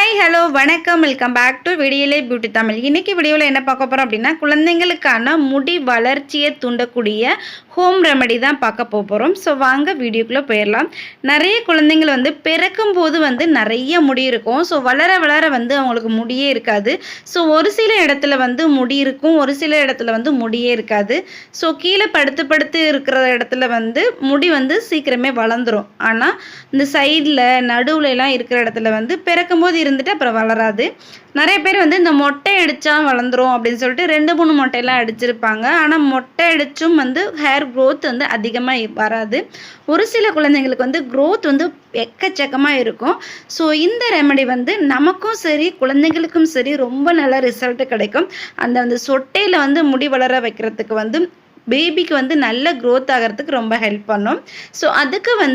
Hi hello வணக்கம் welcome back to Vidiyale beauty Tamil. இன்றைக்கி வீடியோவில் என்ன பார்க்க போகிறோம் அப்படின்னா, குழந்தைங்களுக்கான முடி வளர்ச்சியை தூண்டக்கூடிய ஹோம் ரெமெடி தான் பார்க்க போகிறோம். ஸோ வாங்க வீடியோக்குள்ளே போயிடலாம். நிறைய குழந்தைங்கள் பிறக்கும் போது நிறைய முடி இருக்கும். ஸோ வளர வளர அவங்களுக்கு முடியே இருக்காது. ஸோ ஒரு சில இடத்துல முடி இருக்கும், ஒரு சில இடத்துல முடியே இருக்காது. ஸோ கீழே படுத்து படுத்து இருக்கிற இடத்துல முடி சீக்கிரமே வளர்ந்துடும். ஆனால் இந்த சைடில் நடுவுலலாம் இருக்கிற இடத்துல பிறக்கும்போது இருந்துட்டு அப்புறம் வளராது. நிறைய பேர் இந்த மொட்டை அடித்தா வளர்ந்துரும் அப்படின்னு சொல்லிட்டு 2-3 மொட்டையெல்லாம் அடிச்சிருப்பாங்க. ஆனால் மொட்டை அடித்தும் ஹேர் க்ரோத் அதிகமாக வராது. ஒரு சில குழந்தைங்களுக்கு க்ரோத் எக்கச்சக்கமாக இருக்கும். ஸோ இந்த ரெமெடி நமக்கும் சரி குழந்தைங்களுக்கும் சரி ரொம்ப நல்ல ரிசல்ட் கிடைக்கும். அந்த சொட்டையில் முடி வளர வைக்கிறதுக்கு பேபிக்கு நல்ல க்ரோத் ஆகிறதுக்கு ரொம்ப ஹெல்ப் பண்ணும். ஸோ அதுக்கு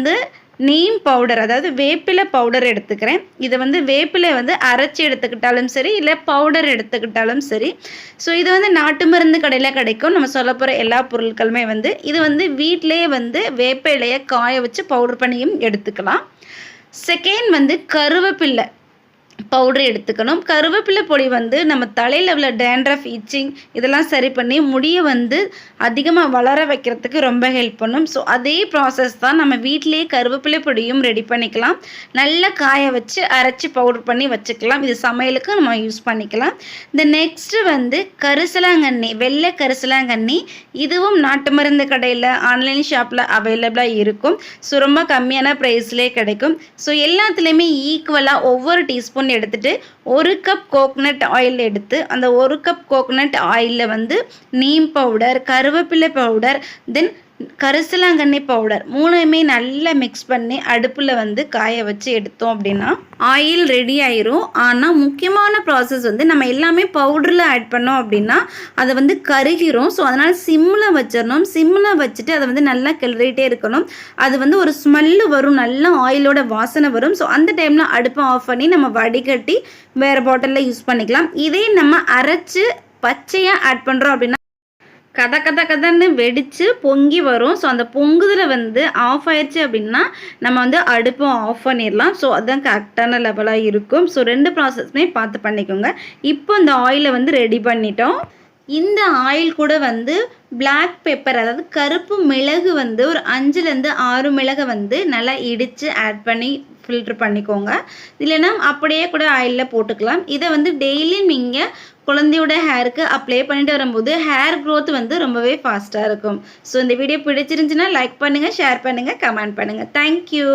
நீம் பவுடர், அதாவது வேப்பிலை பவுடர் எடுத்துக்கிறேன். இதை வேப்பிலை அரைச்சி எடுத்துக்கிட்டாலும் சரி, இல்லை பவுடர் எடுத்துக்கிட்டாலும் சரி. ஸோ இது நாட்டு மருந்து கடையில் கிடைக்கும். நம்ம சொல்ல போகிற எல்லா பொருட்களுமே இது வீட்டிலேயே வேப்பிலையை காய வச்சு பவுடர் பண்ணியும் எடுத்துக்கலாம். செகண்ட் கருவேப்பிலை பவுடர் எடுத்துக்கணும். கருவேப்பிலை பொடி நம்ம தலையில் உள்ள டேண்ட்ரஃப், இச்சிங் இதெல்லாம் சரி பண்ணி முடியை அதிகமாக வளர வைக்கிறதுக்கு ரொம்ப ஹெல்ப் பண்ணும். ஸோ அதே ப்ராசஸ் தான் நம்ம வீட்டிலேயே கருவேப்பிலை பொடியும் ரெடி பண்ணிக்கலாம். நல்லா காய வச்சு அரைச்சி பவுடர் பண்ணி வச்சுக்கலாம். இது சமையலுக்கு நம்ம யூஸ் பண்ணிக்கலாம். இந்த நெக்ஸ்ட்டு கரிசலாங்கண்ணி, வெள்ளை கரிசலாங்கண்ணி. இதுவும் நாட்டு மருந்து கடையில் ஆன்லைன் ஷாப்பில் அவைலபிளாக இருக்கும். ஸோ ரொம்ப கம்மியான ப்ரைஸ்லேயே கிடைக்கும். ஸோ எல்லாத்துலேயுமே ஈக்குவலாக ஒவ்வொரு டீஸ்பூன் எடுத்துட்டு 1 கப் கோகனட் ஆயில் எடுத்து அந்த 1 கப் கோகனட் ஆயிலில் நீம் பவுடர், கருவேப்பிலை பவுடர், தென் கரிசலாங்கண்ணி பவுடர் மூணுமே நல்லா மிக்ஸ் பண்ணி அடுப்பில் காய வச்சு எடுத்தோம் அப்படின்னா ஆயில் ரெடி ஆயிரும். ஆனால் முக்கியமான ப்ராசஸ் நம்ம எல்லாமே பவுடரில் ஆட் பண்ணோம் அப்படின்னா அதை கருகிரும். ஸோ அதனால் சிம்மில் வச்சிடணும். சிம்மில் வச்சுட்டு அதை நல்லா கிளறிட்டே இருக்கணும். அது ஒரு ஸ்மெல்லு வரும், நல்லா ஆயிலோட வாசனை வரும். ஸோ அந்த டைமில் அடுப்பை ஆஃப் பண்ணி நம்ம வடிகட்டி வேறு பாட்டிலில் யூஸ் பண்ணிக்கலாம். இதே நம்ம அரைச்சி பச்சையாக ஆட் பண்ணுறோம் அப்படின்னா கதன்னு வெடித்து பொங்கி வரும். ஸோ அந்த பொங்குதில் ஆஃப் ஆயிடுச்சு அப்படின்னா நம்ம அடுப்பை ஆஃப் பண்ணிடலாம். ஸோ அதுதான் கரெக்டான லெவலாக இருக்கும். ஸோ 2 ப்ராசஸ்மே பார்த்து பண்ணிக்கோங்க. இப்போ இந்த ஆயிலை ரெடி பண்ணிட்டோம். இந்த ஆயில் கூட பிளாக் பெப்பர், அதாவது கருப்பு மிளகு ஒரு 5-6 மிளகை நல்லா இடித்து ஆட் பண்ணி ஃபில்ட்ரு பண்ணிக்கோங்க. இல்லைன்னா அப்படியே கூட ஆயிலில் போட்டுக்கலாம். இதை டெய்லி நீங்கள் குழந்தையோட ஹேருக்கு அப்ளை பண்ணிட்டு வரும்போது ஹேர் க்ரோத் ரொம்பவே ஃபாஸ்ட்டாக இருக்கும். ஸோ இந்த வீடியோ பிடிச்சிருந்துச்சுன்னா லைக் பண்ணுங்கள், ஷேர் பண்ணுங்கள், கமெண்ட் பண்ணுங்கள். தேங்க்யூ.